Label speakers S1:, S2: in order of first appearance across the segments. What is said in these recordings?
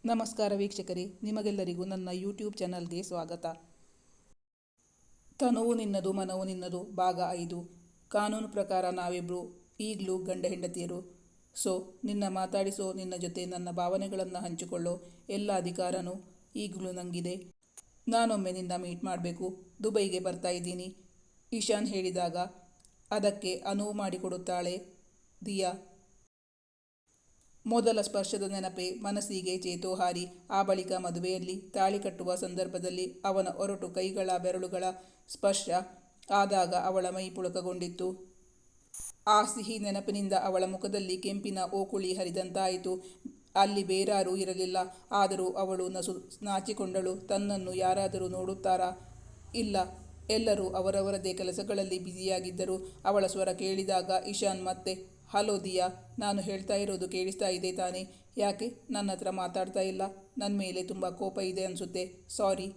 S1: ನಮಸ್ಕಾರ ವೀಕ್ಷಕರೇ, ನಿಮಗೆಲ್ಲರಿಗೂ ನನ್ನ ಯೂಟ್ಯೂಬ್ ಚಾನಲ್ಗೆ ಸ್ವಾಗತ. ತನುವು ನಿನ್ನದು ಮನವು ನಿನ್ನದು ಭಾಗ 5. ಕಾನೂನು ಪ್ರಕಾರ ನಾವಿಬ್ರು ಈಗಲೂ ಗಂಡ ಹೆಂಡತಿಯರು. ಸೊ ನಿನ್ನ ಮಾತಾಡಿಸೋ, ನಿನ್ನ ಜೊತೆ ನನ್ನ ಭಾವನೆಗಳನ್ನು ಹಂಚಿಕೊಳ್ಳೋ ಎಲ್ಲ ಅಧಿಕಾರನೂ ಈಗಲೂ ನನಗಿದೆ. ನಾನೊಮ್ಮೆ ನಿನ್ನ ಮೀಟ್ ಮಾಡಬೇಕು, ದುಬೈಗೆ ಬರ್ತಾ ಇದ್ದೀನಿ ಇಶಾನ್ ಹೇಳಿದಾಗ ಅದಕ್ಕೆ ಅನುವು ಮಾಡಿಕೊಡುತ್ತಾಳೆ ದಿಯಾ. ಮೊದಲ ಸ್ಪರ್ಶದ ನೆನಪೇ ಮನಸ್ಸಿಗೆ ಚೇತೋಹಾರಿ. ಆ ಬಳಿಕ ಮದುವೆಯಲ್ಲಿ ತಾಳಿ ಕಟ್ಟುವ ಸಂದರ್ಭದಲ್ಲಿ ಅವನ ಒರಟು ಕೈಗಳ ಬೆರಳುಗಳ ಸ್ಪರ್ಶ ಆದಾಗ ಅವಳ ಮೈ ಪುಳಕಗೊಂಡಿತ್ತು. ಆ ಸಿಹಿ ನೆನಪಿನಿಂದ ಅವಳ ಮುಖದಲ್ಲಿ ಕೆಂಪಿನ ಓಕುಳಿ ಹರಿದಂತಾಯಿತು. ಅಲ್ಲಿ ಬೇರಾರೂ ಇರಲಿಲ್ಲ, ಆದರೂ ಅವಳು ನಾಚಿಕೊಂಡಳು. ತನ್ನನ್ನು ಯಾರಾದರೂ ನೋಡುತ್ತಾರಾ? ಇಲ್ಲ, ಎಲ್ಲರೂ ಅವರವರದೇ ಕೆಲಸಗಳಲ್ಲಿ ಬ್ಯುಸಿಯಾಗಿದ್ದರು. ಅವಳ ಸ್ವರ ಕೇಳಿದಾಗ ಇಶಾನ್ ಮತ್ತೆ, ಹಲೋ ದಿಯಾ, ನಾನು ಹೇಳ್ತಾ ಇರೋದು ಕೇಳಿಸ್ತಾ ಇದೆ ತಾನೇ? ಯಾಕೆ ನನ್ನ ಹತ್ರ ಮಾತಾಡ್ತಾ ಇಲ್ಲ? ನನ್ನ ಮೇಲೆ ತುಂಬ ಕೋಪ ಇದೆ ಅನಿಸುತ್ತೆ. ಸಾರಿ.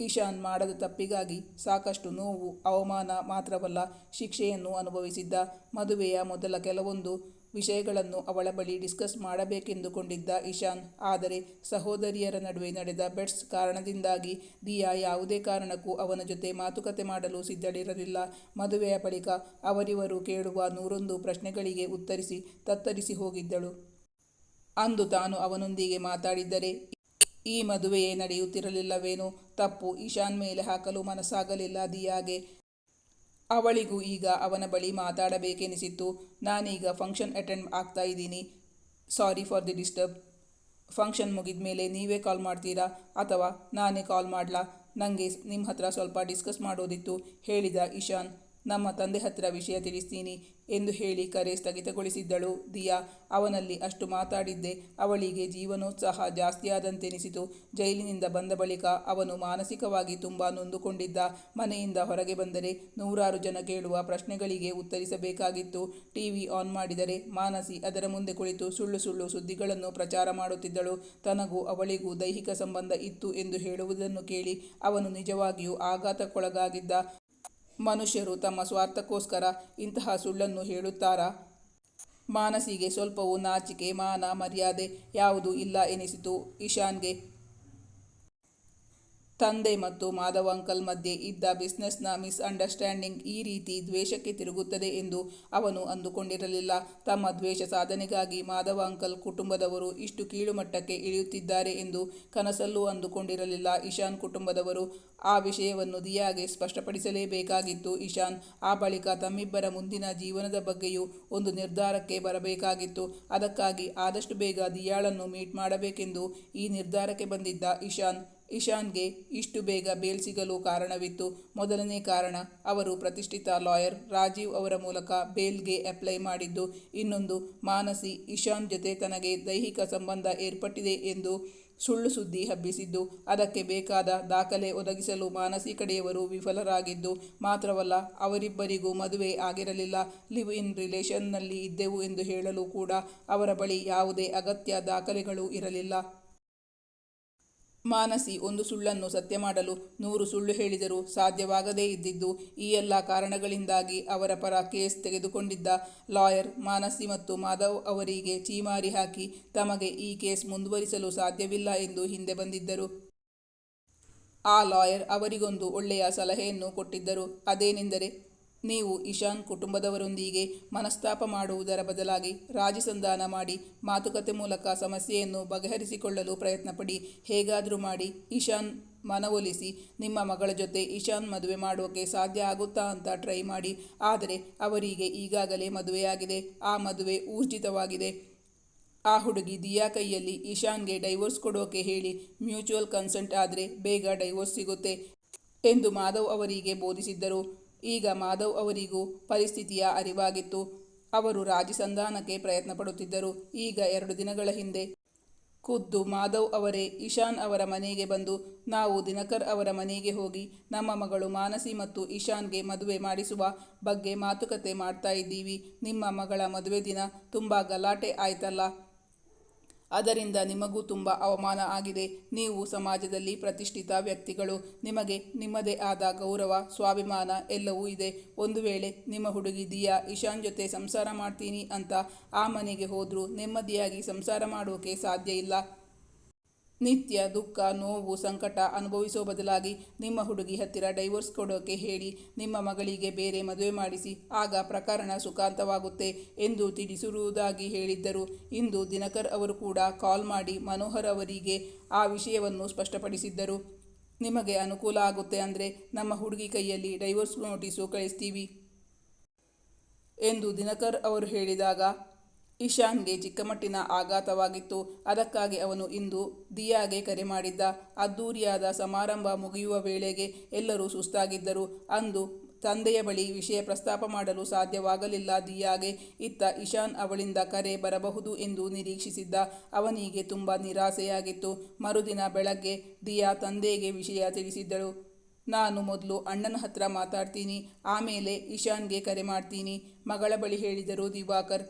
S1: ಇಶಾನ್ ಮಾಡದ ತಪ್ಪಿಗಾಗಿ ಸಾಕಷ್ಟು ನೋವು, ಅವಮಾನ ಮಾತ್ರವಲ್ಲ, ಶಿಕ್ಷೆಯನ್ನು ಅನುಭವಿಸಿದ್ದ. ಮದುವೆಯ ಮೊದಲ ಕೆಲವೊಂದು ವಿಷಯಗಳನ್ನು ಅವಳ ಬಳಿ ಡಿಸ್ಕಸ್ ಮಾಡಬೇಕೆಂದುಕೊಂಡಿದ್ದ ಇಶಾನ್. ಆದರೆ ಸಹೋದರಿಯರ ನಡುವೆ ನಡೆದ ಬೆಟ್ಸ್ ಕಾರಣದಿಂದಾಗಿ ದಿಯಾ ಯಾವುದೇ ಕಾರಣಕ್ಕೂ ಅವನ ಜೊತೆ ಮಾತುಕತೆ ಮಾಡಲು ಸಿದ್ಧಳಿರಲಿಲ್ಲ. ಮದುವೆಯ ಬಳಿಕ ಅವರಿವರು ಕೇಳುವ 101 ಪ್ರಶ್ನೆಗಳಿಗೆ ಉತ್ತರಿಸಿ ತತ್ತರಿಸಿ ಹೋಗಿದ್ದಳು. ಅಂದು ತಾನು ಅವನೊಂದಿಗೆ ಮಾತಾಡಿದ್ದರೆ ಈ ಮದುವೆಯೇ ನಡೆಯುತ್ತಿರಲಿಲ್ಲವೇನೋ? ತಪ್ಪು ಇಶಾನ್ ಮೇಲೆ ಹಾಕಲು ಮನಸ್ಸಾಗಲಿಲ್ಲ ದಿಯಾಗೆ. ಅವಳಿಗೂ ಈಗ ಅವನ ಬಳಿ ಮಾತಾಡಬೇಕೆನಿಸಿತ್ತು. ನಾನೀಗ ಫಂಕ್ಷನ್ ಅಟೆಂಡ್ ಆಗ್ತಾ ಇದ್ದೀನಿ, sorry for the disturb. Function ಮುಗಿದ ಮೇಲೆ ನೀವೇ ಕಾಲ್ ಮಾಡ್ತೀರಾ ಅಥವಾ ನಾನೇ ಕಾಲ್ ಮಾಡಲಾ? ನನಗೆ ನಿಮ್ಮ ಹತ್ರ ಸ್ವಲ್ಪ ಡಿಸ್ಕಸ್ ಮಾಡೋದಿತ್ತು ಹೇಳಿದ ಇಶಾನ್. ನಮ್ಮ ತಂದೆ ಹತ್ರ ವಿಷಯ ತಿಳಿಸ್ತೀನಿ ಎಂದು ಹೇಳಿ ಕರೆ ಸ್ಥಗಿತಗೊಳಿಸಿದ್ದಳು ದಿಯಾ. ಅವನಲ್ಲಿ ಅಷ್ಟು ಮಾತಾಡಿದ್ದೇ ಅವಳಿಗೆ ಜೀವನೋತ್ಸಾಹ ಜಾಸ್ತಿಯಾದಂತೆನಿಸಿತು. ಜೈಲಿನಿಂದ ಬಂದ ಬಳಿಕ ಅವನು ಮಾನಸಿಕವಾಗಿ ತುಂಬ ನೊಂದುಕೊಂಡಿದ್ದ. ಮನೆಯಿಂದ ಹೊರಗೆ ಬಂದರೆ 100 ಜನ ಕೇಳುವ ಪ್ರಶ್ನೆಗಳಿಗೆ ಉತ್ತರಿಸಬೇಕಾಗಿತ್ತು. ಟಿವಿ ಆನ್ ಮಾಡಿದರೆ ಮಾನಸಿ ಅದರ ಮುಂದೆ ಕುಳಿತು ಸುಳ್ಳು ಸುಳ್ಳು ಸುದ್ದಿಗಳನ್ನು ಪ್ರಚಾರ ಮಾಡುತ್ತಿದ್ದಳು. ತನಗೂ ಅವಳಿಗೂ ದೈಹಿಕ ಸಂಬಂಧ ಇತ್ತು ಎಂದು ಹೇಳುವುದನ್ನು ಕೇಳಿ ಅವನು ನಿಜವಾಗಿಯೂ ಆಘಾತಕ್ಕೊಳಗಾಗಿದ್ದ. ಮನುಷ್ಯರು ತಮ್ಮ ಸ್ವಾರ್ಥಕ್ಕೋಸ್ಕರ ಇಂತಹ ಸುಳ್ಳನ್ನು ಹೇಳುತ್ತಾರಾ? ಮಾನಸಿಗೆ ಸ್ವಲ್ಪವೂ ನಾಚಿಕೆ, ಮಾನ, ಮರ್ಯಾದೆ ಯಾವುದೂ ಇಲ್ಲ ಎನಿಸಿತು ಇಶಾನ್ಗೆ. ತಂದೆ ಮತ್ತು ಮಾಧವ್ ಅಂಕಲ್ ಮಧ್ಯೆ ಇದ್ದ ಬಿಸ್ನೆಸ್ನ ಮಿಸ್ಅಂಡರ್ಸ್ಟ್ಯಾಂಡಿಂಗ್ ಈ ರೀತಿ ದ್ವೇಷಕ್ಕೆ ತಿರುಗುತ್ತದೆ ಎಂದು ಅವನು ಅಂದುಕೊಂಡಿರಲಿಲ್ಲ. ತಮ್ಮ ದ್ವೇಷ ಸಾಧನೆಗಾಗಿ ಮಾಧವ್ ಅಂಕಲ್ ಕುಟುಂಬದವರು ಇಷ್ಟು ಕೀಳುಮಟ್ಟಕ್ಕೆ ಇಳಿಯುತ್ತಿದ್ದಾರೆ ಎಂದು ಕನಸಲ್ಲೂ ಅಂದುಕೊಂಡಿರಲಿಲ್ಲ ಇಶಾನ್ ಕುಟುಂಬದವರು. ಆ ವಿಷಯವನ್ನು ದಿಯಾಗೆ ಸ್ಪಷ್ಟಪಡಿಸಲೇಬೇಕಾಗಿತ್ತು ಇಶಾನ್. ಆ ಬಳಿಕ ತಮ್ಮಿಬ್ಬರ ಮುಂದಿನ ಜೀವನದ ಬಗ್ಗೆಯೂ ಒಂದು ನಿರ್ಧಾರಕ್ಕೆ ಬರಬೇಕಾಗಿತ್ತು. ಅದಕ್ಕಾಗಿ ಆದಷ್ಟು ಬೇಗ ದಿಯಾಳನ್ನು ಮೀಟ್ ಮಾಡಬೇಕೆಂದು ಈ ನಿರ್ಧಾರಕ್ಕೆ ಬಂದಿದ್ದ ಇಶಾನ್ಗೆ ಇಷ್ಟು ಬೇಗ ಬೇಲ್ ಸಿಗಲು ಕಾರಣವಿತ್ತು. ಮೊದಲನೇ ಕಾರಣ, ಅವರು ಪ್ರತಿಷ್ಠಿತ ಲಾಯರ್ ರಾಜೀವ್ ಅವರ ಮೂಲಕ ಬೇಲ್ಗೆ ಅಪ್ಲೈ ಮಾಡಿದ್ದು. ಇನ್ನೊಂದು, ಮಾನಸಿ ಇಶಾನ್ ಜೊತೆ ತನಗೆ ದೈಹಿಕ ಸಂಬಂಧ ಏರ್ಪಟ್ಟಿದೆ ಎಂದು ಸುಳ್ಳು ಸುದ್ದಿ ಹಬ್ಬಿಸಿದ್ದು. ಅದಕ್ಕೆ ಬೇಕಾದ ದಾಖಲೆ ಒದಗಿಸಲು ಮಾನಸಿ ಕಡೆಯವರು ವಿಫಲರಾಗಿದ್ದು ಮಾತ್ರವಲ್ಲ, ಅವರಿಬ್ಬರಿಗೂ ಮದುವೆ ಆಗಿರಲಿಲ್ಲ, ಲಿವ್ ಇನ್ ರಿಲೇಷನ್ನಲ್ಲಿ ಇದ್ದೆವು ಎಂದು ಹೇಳಲು ಕೂಡ ಅವರ ಬಳಿ ಯಾವುದೇ ಅಗತ್ಯ ದಾಖಲೆಗಳೂ ಇರಲಿಲ್ಲ. ಮಾನಸಿ ಒಂದು ಸುಳ್ಳನ್ನು ಸತ್ಯ ಮಾಡಲು 100 ಸುಳ್ಳು ಹೇಳಿದರೂ ಸಾಧ್ಯವಾಗದೇ ಇದ್ದಿದ್ದು. ಈ ಎಲ್ಲ ಕಾರಣಗಳಿಂದಾಗಿ ಅವರ ಪರ ಕೇಸ್ ತೆಗೆದುಕೊಂಡಿದ್ದ ಲಾಯರ್ ಮಾನಸಿ ಮತ್ತು ಮಾಧವ್ ಅವರಿಗೆ ಛೀಮಾರಿ ಹಾಕಿ ತಮಗೆ ಈ ಕೇಸ್ ಮುಂದುವರಿಸಲು ಸಾಧ್ಯವಿಲ್ಲ ಎಂದು ಹಿಂದೆ ಬಂದಿದ್ದರು. ಆ ಲಾಯರ್ ಅವರಿಗೊಂದು ಒಳ್ಳೆಯ ಸಲಹೆಯನ್ನು ಕೊಟ್ಟಿದ್ದರು. ಅದೇನೆಂದರೆ, ನೀವು ಇಶಾನ್ ಕುಟುಂಬದವರೊಂದಿಗೆ ಮನಸ್ತಾಪ ಮಾಡುವುದರ ಬದಲಾಗಿ ರಾಜಿ ಸಂಧಾನ ಮಾಡಿ ಮಾತುಕತೆ ಮೂಲಕ ಸಮಸ್ಯೆಯನ್ನು ಬಗೆಹರಿಸಿಕೊಳ್ಳಲು ಪ್ರಯತ್ನಪಡಿ. ಹೇಗಾದರೂ ಮಾಡಿ ಇಶಾನ್ ಮನವೊಲಿಸಿ ನಿಮ್ಮ ಮಗಳ ಜೊತೆ ಇಶಾನ್ ಮದುವೆ ಮಾಡೋಕೆ ಸಾಧ್ಯ ಆಗುತ್ತಾ ಅಂತ ಟ್ರೈ ಮಾಡಿ. ಆದರೆ ಅವರಿಗೆ ಈಗಾಗಲೇ ಮದುವೆಯಾಗಿದೆ, ಆ ಮದುವೆ ಊರ್ಜಿತವಾಗಿದೆ. ಆ ಹುಡುಗಿ ದಿಯಾ ಕೈಯಲ್ಲಿ ಇಶಾನ್ಗೆ ಡೈವೋರ್ಸ್ ಕೊಡೋಕೆ ಹೇಳಿ. ಮ್ಯೂಚುವಲ್ ಕನ್ಸೆಂಟ್ ಆದರೆ ಬೇಗ ಡೈವೋರ್ಸ್ ಸಿಗುತ್ತೆ ಎಂದು ಮಾಧವ್ ಅವರಿಗೆ ಬೋಧಿಸಿದ್ದರು. ಈಗ ಮಾಧವ್ ಅವರಿಗೂ ಪರಿಸ್ಥಿತಿಯ ಅರಿವಾಗಿತ್ತು. ಅವರು ರಾಜಿ ಸಂಧಾನಕ್ಕೆ ಪ್ರಯತ್ನ ಪಡುತ್ತಿದ್ದರು. ಈಗ 2 ದಿನಗಳ ಹಿಂದೆ ಖುದ್ದು ಮಾಧವ್ ಅವರೇ ಇಶಾನ್ ಅವರ ಮನೆಗೆ ಬಂದು, ನಾವು ದಿನಕರ್ ಅವರ ಮನೆಗೆ ಹೋಗಿ ನಮ್ಮ ಮಗಳು ಮಾನಸಿ ಮತ್ತು ಇಶಾನ್ಗೆ ಮದುವೆ ಮಾಡಿಸುವ ಬಗ್ಗೆ ಮಾತುಕತೆ ಮಾಡ್ತಾ ಇದ್ದೀವಿ. ನಿಮ್ಮ ಮಗಳ ಮದುವೆ ದಿನ ತುಂಬ ಗಲಾಟೆ ಆಯ್ತಲ್ಲ, ಅದರಿಂದ ನಿಮಗೂ ತುಂಬ ಅವಮಾನ ಆಗಿದೆ. ನೀವು ಸಮಾಜದಲ್ಲಿ ಪ್ರತಿಷ್ಠಿತ ವ್ಯಕ್ತಿಗಳು, ನಿಮಗೆ ನಿಮ್ಮದೇ ಆದ ಗೌರವ, ಸ್ವಾಭಿಮಾನ ಎಲ್ಲವೂ ಇದೆ. ಒಂದು ವೇಳೆ ನಿಮ್ಮ ಹುಡುಗಿ ದಿಯಾ ಇಶಾನ್ ಜೊತೆ ಸಂಸಾರ ಮಾಡ್ತೀನಿ ಅಂತ ಆ ಮನೆಗೆ ಹೋದ್ರೂ ನೆಮ್ಮದಿಯಾಗಿ ಸಂಸಾರ ಮಾಡೋಕೆ ಸಾಧ್ಯ ಇಲ್ಲ. ನಿತ್ಯ ದುಃಖ, ನೋವು, ಸಂಕಟ ಅನುಭವಿಸೋ ಬದಲಾಗಿ ನಿಮ್ಮ ಹುಡುಗಿ ಹತ್ತಿರ ಡೈವೋರ್ಸ್ ಕೊಡೋಕೆ ಹೇಳಿ ನಿಮ್ಮ ಮಗಳಿಗೆ ಬೇರೆ ಮದುವೆ ಮಾಡಿಸಿ, ಆಗ ಪ್ರಕರಣ ಸುಖಾಂತವಾಗುತ್ತೆ ಎಂದು ತಿಳಿಸಿರುವುದಾಗಿ ಹೇಳಿದ್ದರು. ಇಂದು ದಿನಕರ್ ಅವರು ಕೂಡ ಕಾಲ್ ಮಾಡಿ ಮನೋಹರ್ ಅವರಿಗೆ ಆ ವಿಷಯವನ್ನು ಸ್ಪಷ್ಟಪಡಿಸಿದ್ದರು. ನಿಮಗೆ ಅನುಕೂಲ ಆಗುತ್ತೆ ಅಂದರೆ ನಮ್ಮ ಹುಡುಗಿ ಕೈಯಲ್ಲಿ ಡೈವೋರ್ಸ್ ನೋಟಿಸು ಕಳಿಸ್ತೀವಿ ಎಂದು ದಿನಕರ್ ಅವರು ಹೇಳಿದಾಗ ಇಶಾನ್ಗೆ ಚಿಕ್ಕಮಟ್ಟಿನ ಆಘಾತವಾಗಿತ್ತು. ಅದಕ್ಕಾಗಿ ಅವನು ಇಂದು ದಿಯಾಗೆ ಕರೆ ಮಾಡಿದ್ದ. ಅದ್ದೂರಿಯಾದ ಸಮಾರಂಭ ಮುಗಿಯುವ ವೇಳೆಗೆ ಎಲ್ಲರೂ ಸುಸ್ತಾಗಿದ್ದರು. ಅಂದು ತಂದೆಯ ಬಳಿ ವಿಷಯ ಪ್ರಸ್ತಾಪ ಮಾಡಲು ಸಾಧ್ಯವಾಗಲಿಲ್ಲ ದಿಯಾಗೆ. ಇತ್ತ ಇಶಾನ್ ಅವಳಿಂದ ಕರೆ ಬರಬಹುದು ಎಂದು ನಿರೀಕ್ಷಿಸಿದ್ದ. ಅವನಿಗೆ ತುಂಬ ನಿರಾಸೆಯಾಗಿತ್ತು. ಮರುದಿನ ಬೆಳಗ್ಗೆ ದಿಯಾ ತಂದೆಗೆ ವಿಷಯ ತಿಳಿಸಿದ್ದಳು. ನಾನು ಮೊದಲು ಅಣ್ಣನ ಹತ್ರ ಮಾತಾಡ್ತೀನಿ, ಆಮೇಲೆ ಇಶಾನ್ಗೆ ಕರೆ ಮಾಡ್ತೀನಿ, ಮಗಳ ಬಳಿ ಹೇಳಿದರು ದಿವಾಕರ್.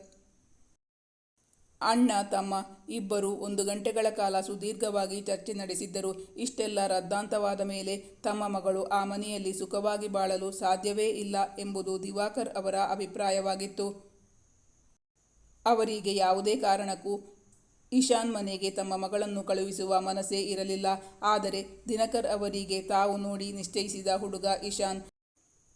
S1: ಅಣ್ಣ ತಮ್ಮ ಇಬ್ಬರು 1 ಗಂಟೆಗಳ ಕಾಲ ಸುದೀರ್ಘವಾಗಿ ಚರ್ಚೆ ನಡೆಸಿದ್ದರು. ಇಷ್ಟೆಲ್ಲ ರದ್ದಾಂತವಾದ ಮೇಲೆ ತಮ್ಮ ಮಗಳು ಆ ಮನೆಯಲ್ಲಿ ಸುಖವಾಗಿ ಬಾಳಲು ಸಾಧ್ಯವೇ ಇಲ್ಲ ಎಂಬುದು ದಿವಾಕರ್ ಅವರ ಅಭಿಪ್ರಾಯವಾಗಿತ್ತು. ಅವರಿಗೆ ಯಾವುದೇ ಕಾರಣಕ್ಕೂ ಇಶಾನ್ ಮನೆಗೆ ತಮ್ಮ ಮಗಳನ್ನು ಕಳುಹಿಸುವ ಮನಸ್ಸೇ ಇರಲಿಲ್ಲ. ಆದರೆ ದಿನಕರ್ ಅವರಿಗೆ ತಾವು ನೋಡಿ ನಿಶ್ಚಯಿಸಿದ ಹುಡುಗ ಇಶಾನ್.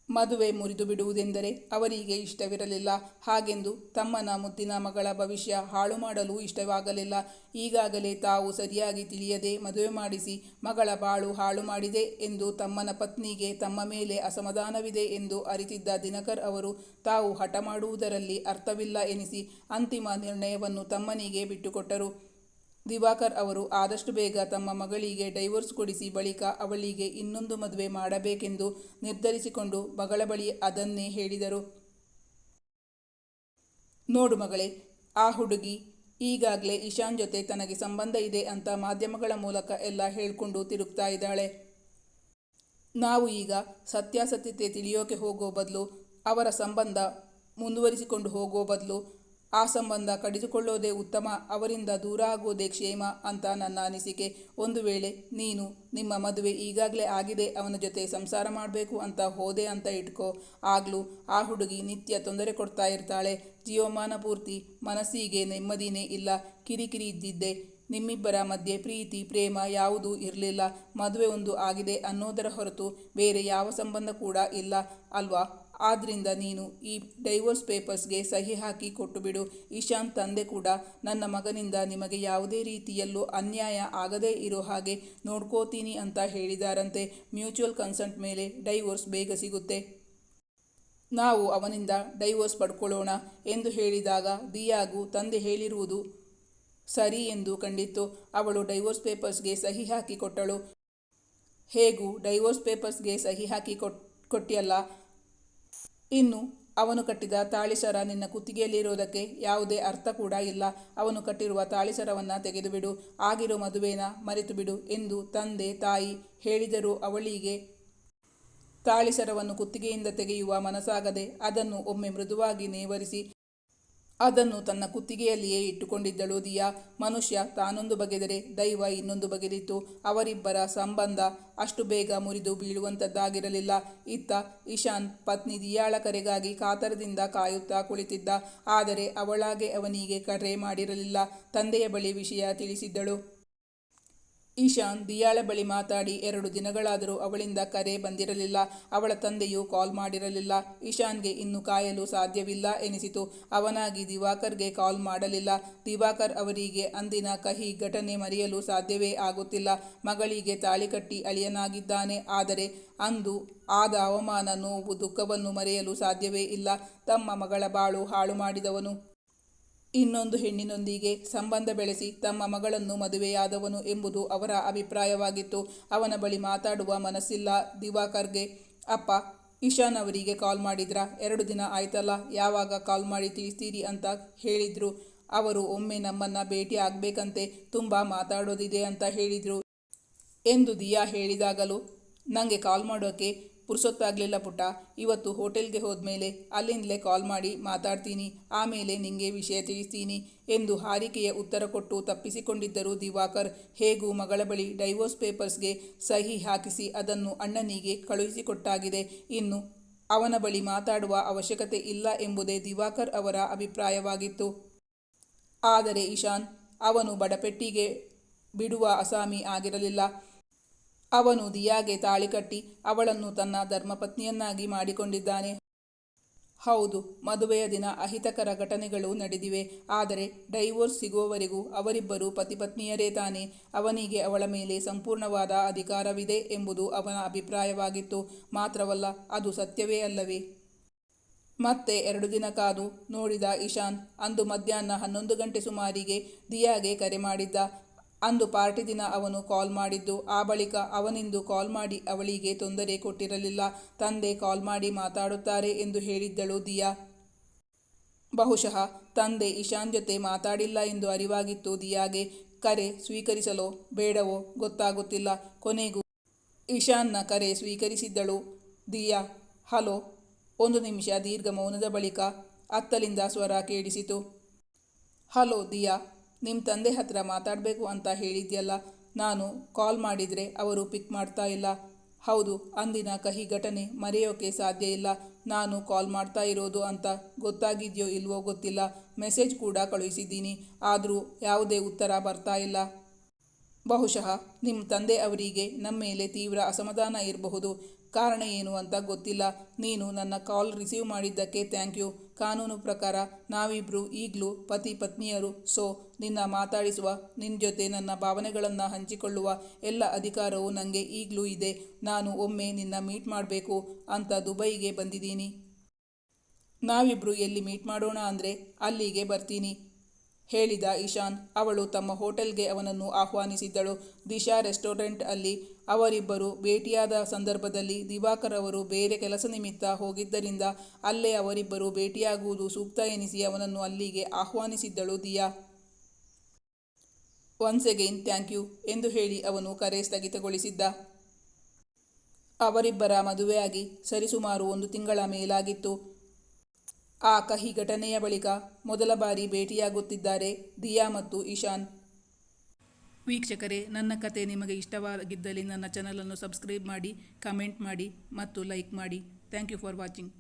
S1: ಮದುವೆ ಮುರಿದು ಬಿಡುವುದೆಂದರೆ ಅವರಿಗೆ ಇಷ್ಟವಿರಲಿಲ್ಲ. ಹಾಗೆಂದು ತಮ್ಮನ ಮುದ್ದಿನ ಮಗಳ ಭವಿಷ್ಯ ಹಾಳು ಮಾಡಲು ಇಷ್ಟವಾಗಲಿಲ್ಲ. ಈಗಾಗಲೇ ತಾವು ಸರಿಯಾಗಿ ತಿಳಿಯದೆ ಮದುವೆ ಮಾಡಿಸಿ ಮಗಳ ಬಾಳು ಹಾಳು ಮಾಡಿದೆ ಎಂದು ತಮ್ಮನ ಪತ್ನಿಗೆ ತಮ್ಮ ಮೇಲೆ ಅಸಮಾಧಾನವಿದೆ ಎಂದು ಅರಿತಿದ್ದ ದಿನಕರ್ ಅವರು ತಾವು ಹಠ ಮಾಡುವುದರಲ್ಲಿ ಅರ್ಥವಿಲ್ಲ ಎನಿಸಿ ಅಂತಿಮ ನಿರ್ಣಯವನ್ನು ತಮ್ಮನಿಗೆ ಬಿಟ್ಟುಕೊಟ್ಟರು. ದಿವಾಕರ್ ಅವರು ಆದಷ್ಟು ಬೇಗ ತಮ್ಮ ಮಗಳಿಗೆ ಡೈವೋರ್ಸ್ ಕೊಡಿಸಿ ಬಳಿಕ ಅವಳಿಗೆ ಇನ್ನೊಂದು ಮದುವೆ ಮಾಡಬೇಕೆಂದು ನಿರ್ಧರಿಸಿಕೊಂಡು ಮಗಳ ಬಳಿ ಅದನ್ನೇ ಹೇಳಿದರು. ನೋಡು ಮಗಳೇ, ಆ ಹುಡುಗಿ ಈಗಾಗಲೇ ಇಶಾನ್ ಜೊತೆ ತನಗೆ ಸಂಬಂಧ ಇದೆ ಅಂತ ಮಾಧ್ಯಮಗಳ ಮೂಲಕ ಎಲ್ಲ ಹೇಳ್ಕೊಂಡು ತಿರುಗ್ತಾ ಇದ್ದಾಳೆ. ನಾವು ಈಗ ಸತ್ಯಾಸತ್ಯತೆ ತಿಳಿಯೋಕೆ ಹೋಗೋ ಬದಲು, ಅವರ ಸಂಬಂಧ ಮುಂದುವರಿಸಿಕೊಂಡು ಹೋಗೋ ಬದಲು ಆ ಸಂಬಂಧ ಕಡಿದುಕೊಳ್ಳೋದೇ ಉತ್ತಮ, ಅವರಿಂದ ದೂರ ಆಗೋದೇ ಕ್ಷೇಮ ಅಂತ ನನ್ನ ಅನಿಸಿಕೆ. ಒಂದು ವೇಳೆ ನೀನು ನಿಮ್ಮ ಮದುವೆ ಈಗಾಗಲೇ ಆಗಿದೆ, ಅವನ ಜೊತೆ ಸಂಸಾರ ಮಾಡಬೇಕು ಅಂತ ಹೋದೆ ಅಂತ ಇಟ್ಕೋ, ಆಗ್ಲೂ ಆ ಹುಡುಗಿ ನಿತ್ಯ ತೊಂದರೆ ಕೊಡ್ತಾ ಇರ್ತಾಳೆ. ಜೀವಮಾನ ಪೂರ್ತಿ ಮನಸ್ಸಿಗೆ ನೆಮ್ಮದಿನೇ ಇಲ್ಲ. ಕಿರಿಕಿರಿ ಇದ್ದಿದ್ದೆ. ನಿಮ್ಮಿಬ್ಬರ ಮಧ್ಯೆ ಪ್ರೀತಿ ಪ್ರೇಮ ಯಾವುದೂ ಇರಲಿಲ್ಲ. ಮದುವೆ ಒಂದು ಆಗಿದೆ ಅನ್ನೋದರ ಹೊರತು ಬೇರೆ ಯಾವ ಸಂಬಂಧ ಕೂಡ ಇಲ್ಲ ಅಲ್ವಾ? ಆದ್ರಿಂದ ನೀನು ಈ ಡೈವೋರ್ಸ್ ಪೇಪರ್ಸ್ಗೆ ಸಹಿ ಹಾಕಿ ಕೊಟ್ಟುಬಿಡು. ಇಶಾನ್ ತಂದೆ ಕೂಡ ನನ್ನ ಮಗನಿಂದ ನಿಮಗೆ ಯಾವುದೇ ರೀತಿಯಲ್ಲೂ ಅನ್ಯಾಯ ಆಗದೇ ಇರೋ ಹಾಗೆ ನೋಡ್ಕೋತೀನಿ ಅಂತ ಹೇಳಿದಾರಂತೆ. ಮ್ಯೂಚುವಲ್ ಕನ್ಸೆಂಟ್ ಮೇಲೆ ಡೈವೋರ್ಸ್ ಬೇಗ ಸಿಗುತ್ತೆ. ನಾವು ಅವನಿಂದ ಡೈವೋರ್ಸ್ ಪಡ್ಕೊಳ್ಳೋಣ ಎಂದು ಹೇಳಿದಾಗ ದಿಯಾಗೂ ತಂದೆ ಹೇಳಿರುವುದು ಸರಿ ಎಂದು ಕಂಡಿತ್ತು. ಅವಳು ಡೈವೋರ್ಸ್ ಪೇಪರ್ಸ್ಗೆ ಸಹಿ ಹಾಕಿ ಕೊಟ್ಟಳು. ಹೇಗೂ ಡೈವೋರ್ಸ್ ಪೇಪರ್ಸ್ಗೆ ಸಹಿ ಹಾಕಿ ಕೊಟ್ಟಿಯಲ್ಲ, ಇನ್ನು ಅವನು ಕಟ್ಟಿದ ತಾಳಿಸರ ನಿನ್ನ ಕುತ್ತಿಗೆಯಲ್ಲಿರೋದಕ್ಕೆ ಯಾವುದೇ ಅರ್ಥ ಕೂಡ ಇಲ್ಲ. ಅವನು ಕಟ್ಟಿರುವ ತಾಳಿಸರವನ್ನು ತೆಗೆದುಬಿಡು, ಆಗಿರೋ ಮದುವೆನ ಮರೆತು ಬಿಡು ಎಂದು ತಂದೆ ತಾಯಿ ಹೇಳಿದರೂ ಅವಳಿಗೆ ತಾಳಿಸರವನ್ನು ಕುತ್ತಿಗೆಯಿಂದ ತೆಗೆಯುವ ಮನಸ್ಸಾಗದೆ ಅದನ್ನು ಒಮ್ಮೆ ಮೃದುವಾಗಿ ನೇವರಿಸಿ ಅದನ್ನು ತನ್ನ ಕುತ್ತಿಗೆಯಲ್ಲಿಯೇ ಇಟ್ಟುಕೊಂಡಿದ್ದಳು ದಿಯಾ. ಮನುಷ್ಯ ತಾನೊಂದು ಬಗೆದರೆ ದೈವ ಇನ್ನೊಂದು ಬಗೆದಿತ್ತು. ಅವರಿಬ್ಬರ ಸಂಬಂಧ ಅಷ್ಟು ಬೇಗ ಮುರಿದು ಬೀಳುವಂಥದ್ದಾಗಿರಲಿಲ್ಲ. ಇತ್ತ ಇಶಾನ್ ಪತ್ನಿ ದಿಯಾಳ ಕರೆಗಾಗಿ ಕಾತರದಿಂದ ಕಾಯುತ್ತಾ ಕುಳಿತಿದ್ದ. ಆದರೆ ಅವಳಾಗೆ ಅವನಿಗೆ ಕರೆ ಮಾಡಿರಲಿಲ್ಲ. ತಂದೆಯ ಬಳಿ ವಿಷಯ ತಿಳಿಸಿದ್ದಳು. ಇಶಾನ್ ದಿಯಾಳ ಬಳಿ ಮಾತಾಡಿ 2 ದಿನಗಳಾದರೂ ಅವಳಿಂದ ಕರೆ ಬಂದಿರಲಿಲ್ಲ. ಅವಳ ತಂದೆಯೂ ಕಾಲ್ ಮಾಡಿರಲಿಲ್ಲ. ಇಶಾನ್ಗೆ ಇನ್ನು ಕಾಯಲು ಸಾಧ್ಯವಿಲ್ಲ ಎನಿಸಿತು. ಅವನಾಗಿ ದಿವಾಕರ್ಗೆ ಕಾಲ್ ಮಾಡಲಿಲ್ಲ. ದಿವಾಕರ್ ಅವರಿಗೆ ಅಂದಿನ ಕಹಿ ಘಟನೆ ಮರೆಯಲು ಸಾಧ್ಯವೇ ಆಗುತ್ತಿಲ್ಲ. ಮಗಳಿಗೆ ತಾಳಿ ಕಟ್ಟಿ ಅಳಿಯನಾಗಿದ್ದಾನೆ. ಆದರೆ ಅಂದು ಆದ ಅವಮಾನ, ನೋವು, ದುಃಖವನ್ನು ಮರೆಯಲು ಸಾಧ್ಯವೇ ಇಲ್ಲ. ತಮ್ಮ ಮಗಳ ಬಾಳು ಹಾಳು ಮಾಡಿದವನು, ಇನ್ನೊಂದು ಹೆಣ್ಣಿನೊಂದಿಗೆ ಸಂಬಂಧ ಬೆಳೆಸಿ ತಮ್ಮ ಮಗಳನ್ನು ಮದುವೆಯಾದವನು ಎಂಬುದು ಅವರ ಅಭಿಪ್ರಾಯವಾಗಿತ್ತು. ಅವನ ಬಳಿ ಮಾತಾಡುವ ಮನಸ್ಸಿಲ್ಲ ದಿವಾಕರ್ಗೆ. ಅಪ್ಪ, ಇಶಾನ್ ಅವರಿಗೆ ಕಾಲ್ ಮಾಡಿದ್ರಾ? 2 ದಿನ ಆಯ್ತಲ್ಲ, ಯಾವಾಗ ಕಾಲ್ ಮಾಡಿ ತಿಳಿಸ್ತೀರಿ ಅಂತ ಹೇಳಿದ್ರು. ಅವರು ಒಮ್ಮೆ ನಮ್ಮನ್ನು ಭೇಟಿ ಆಗಬೇಕಂತೆ, ತುಂಬ ಮಾತಾಡೋದಿದೆ ಅಂತ ಹೇಳಿದರು ಎಂದು ದಿಯಾ ಹೇಳಿದಾಗಲೂ ನನಗೆ ಕಾಲ್ ಮಾಡೋಕ್ಕೆ ಪುರ್ಸೊತ್ತಾಗಲಿಲ್ಲ ಪುಟ್ಟ. ಇವತ್ತು ಹೋಟೆಲ್ಗೆ ಹೋದ್ಮೇಲೆ ಅಲ್ಲಿಂದಲೇ ಕಾಲ್ ಮಾಡಿ ಮಾತಾಡ್ತೀನಿ, ಆಮೇಲೆ ನಿಂಗೆ ವಿಷಯ ತಿಳಿಸ್ತೀನಿ ಎಂದು ಹಾರಿಕೆಯ ಉತ್ತರ ಕೊಟ್ಟು ತಪ್ಪಿಸಿಕೊಂಡಿದ್ದರು ದಿವಾಕರ್. ಹೇಗೂ ಮಗಳ ಬಳಿ ಡೈವೋರ್ಸ್ ಪೇಪರ್ಸ್ಗೆ ಸಹಿ ಹಾಕಿಸಿ ಅದನ್ನು ಅಣ್ಣನಿಗೆ ಕಳುಹಿಸಿಕೊಟ್ಟಾಗಿದೆ. ಇನ್ನು ಅವನ ಬಳಿ ಮಾತಾಡುವ ಅವಶ್ಯಕತೆ ಇಲ್ಲ ಎಂಬುದೇ ದಿವಾಕರ್ ಅವರ ಅಭಿಪ್ರಾಯವಾಗಿತ್ತು. ಆದರೆ ಇಶಾನ್, ಅವನು ಬಿಡುವ ಅಸಾಮಿ ಆಗಿರಲಿಲ್ಲ. ಅವನು ದಿಯಾಗೆ ತಾಳಿ ಕಟ್ಟಿ ಅವಳನ್ನು ತನ್ನ ಧರ್ಮಪತ್ನಿಯನ್ನಾಗಿ ಮಾಡಿಕೊಂಡಿದ್ದಾನೆ. ಹೌದು, ಮದುವೆಯ ದಿನ ಅಹಿತಕರ ಘಟನೆಗಳು ನಡೆದಿವೆ. ಆದರೆ ಡೈವೋರ್ಸ್ ಸಿಗುವವರೆಗೂ ಅವರಿಬ್ಬರು ಪತಿಪತ್ನಿಯರೇ ತಾನೆ. ಅವನಿಗೆ ಅವಳ ಮೇಲೆ ಸಂಪೂರ್ಣವಾದ ಅಧಿಕಾರವಿದೆ ಎಂಬುದು ಅವನ ಅಭಿಪ್ರಾಯವಾಗಿತ್ತು. ಮಾತ್ರವಲ್ಲ, ಅದು ಸತ್ಯವೇ ಅಲ್ಲವೇ? ಮತ್ತೆ 2 ದಿನ ಕಾದು ನೋಡಿದ ಇಶಾನ್ ಅಂದು ಮಧ್ಯಾಹ್ನ 11 ಗಂಟೆ ಸುಮಾರಿಗೆ ದಿಯಾಗೆ ಕರೆ ಮಾಡಿದ್ದ. ಅಂದು ಪಾರ್ಟಿ ದಿನ ಅವನು ಕಾಲ್ ಮಾಡಿದ್ದು. ಆ ಬಳಿಕ ಅವನಿಂದು ಕಾಲ್ ಮಾಡಿ ಅವಳಿಗೆ ತೊಂದರೆ ಕೊಟ್ಟಿರಲಿಲ್ಲ. ತಂದೆ ಕಾಲ್ ಮಾಡಿ ಮಾತಾಡುತ್ತಾರೆ ಎಂದು ಹೇಳಿದ್ದಳು ದಿಯಾ. ಬಹುಶಃ ತಂದೆ ಇಶಾನ್ ಜೊತೆ ಮಾತಾಡಿಲ್ಲ ಎಂದು ಅರಿವಾಗಿತ್ತು ದಿಯಾಗೆ. ಕರೆ ಸ್ವೀಕರಿಸಲೋ ಬೇಡವೋ ಗೊತ್ತಾಗುತ್ತಿಲ್ಲ. ಕೊನೆಗೂ ಇಶಾನ್ನ ಕರೆ ಸ್ವೀಕರಿಸಿದ್ದಳು ದಿಯಾ. ಹಲೋ. 1 ನಿಮಿಷ ದೀರ್ಘ ಮೌನದ ಬಳಿಕ ಅತ್ತಲಿಂದ ಸ್ವರ ಕೇಳಿಸಿತು. ಹಲೋ ದಿಯಾ, ನಿಮ್ಮ ತಂದೆ ಹತ್ರ ಮಾತಾಡಬೇಕು ಅಂತ ಹೇಳಿದ್ಯಲ್ಲ. ನಾನು ಕಾಲ್ ಮಾಡಿದರೆ ಅವರು ಪಿಕ್ ಮಾಡ್ತಾ ಇಲ್ಲ. ಹೌದು, ಅಂದಿನ ಕಹಿ ಘಟನೆ ಮರೆಯೋಕೆ ಸಾಧ್ಯ ಇಲ್ಲ. ನಾನು ಕಾಲ್ ಮಾಡ್ತಾ ಇರೋದು ಅಂತ ಗೊತ್ತಾಗಿದೆಯೋ ಇಲ್ವೋ ಗೊತ್ತಿಲ್ಲ. ಮೆಸೇಜ್ ಕೂಡ ಕಳುಹಿಸಿದ್ದೀನಿ. ಆದರೂ ಯಾವುದೇ ಉತ್ತರ ಬರ್ತಾ ಇಲ್ಲ. ಬಹುಶಃ ನಿಮ್ಮ ತಂದೆ ಅವರಿಗೆ ನಮ್ಮ ಮೇಲೆ ತೀವ್ರ ಅಸಮಾಧಾನ ಇರಬಹುದು. ಕಾರಣ ಏನು ಅಂತ ಗೊತ್ತಿಲ್ಲ. ನೀನು ನನ್ನ ಕಾಲ್ ರಿಸೀವ್ ಮಾಡಿದ್ದಕ್ಕೆ ಥ್ಯಾಂಕ್ ಯು. ಕಾನೂನು ಪ್ರಕಾರ ನಾವಿಬ್ಬರು ಈಗಲೂ ಪತಿ ಪತ್ನಿಯರು. ಸೊ ನಿನ್ನ ಮಾತಾಡಿಸುವ, ನಿನ್ನ ಜೊತೆ ನನ್ನ ಭಾವನೆಗಳನ್ನು ಹಂಚಿಕೊಳ್ಳುವ ಎಲ್ಲ ಅಧಿಕಾರವೂ ನನಗೆ ಈಗಲೂ ಇದೆ. ನಾನು ಒಮ್ಮೆ ನಿನ್ನ ಮೀಟ್ ಮಾಡಬೇಕು ಅಂತ ದುಬೈಗೆ ಬಂದಿದ್ದೀನಿ. ನಾವಿಬ್ಬರು ಎಲ್ಲಿ ಮೀಟ್ ಮಾಡೋಣ ಅಂದರೆ ಅಲ್ಲಿಗೆ ಬರ್ತೀನಿ ಹೇಳಿದ ಇಶಾನ್. ಅವಳು ತಮ್ಮ ಹೋಟೆಲ್ಗೆ ಅವನನ್ನು ಆಹ್ವಾನಿಸಿದ್ದಳು. ದಿಶಾ ರೆಸ್ಟೋರೆಂಟ್ ಅಲ್ಲಿ ಅವರಿಬ್ಬರು ಭೇಟಿಯಾದ ಸಂದರ್ಭದಲ್ಲಿ ದಿವಾಕರ್ ಅವರು ಬೇರೆ ಕೆಲಸ ನಿಮಿತ್ತ ಹೋಗಿದ್ದರಿಂದ ಅಲ್ಲೇ ಅವರಿಬ್ಬರು ಭೇಟಿಯಾಗುವುದು ಸೂಕ್ತ ಎನಿಸಿ ಅವನನ್ನು ಅಲ್ಲಿಗೆ ಆಹ್ವಾನಿಸಿದ್ದಳು Diya. Once again thank you ಎಂದು ಹೇಳಿ ಅವನು ಕರೆ ಸ್ಥಗಿತಗೊಳಿಸಿದ್ದ. ಅವರಿಬ್ಬರ ಮದುವೆಯಾಗಿ ಸರಿಸುಮಾರು 1 ತಿಂಗಳ ಮೇಲಾಗಿತ್ತು. ಆ ಕಹಿ ಘಟನೆಯ ಬಳಿಕ ಮೊದಲ ಬಾರಿ ಭೇಟಿಯಾಗುತ್ತಿದ್ದಾರೆ ದಿಯಾ ಮತ್ತು ಇಶಾನ್. ವೀಕ್ಷಕರೇ, ನನ್ನ ಕತೆ ನಿಮಗೆ ಇಷ್ಟವಾಗಿದ್ದಲ್ಲಿ ನನ್ನ ಚಾನಲನ್ನು ಸಬ್ಸ್ಕ್ರೈಬ್ ಮಾಡಿ, ಕಮೆಂಟ್ ಮಾಡಿ ಮತ್ತು ಲೈಕ್ ಮಾಡಿ. Thank you for watching.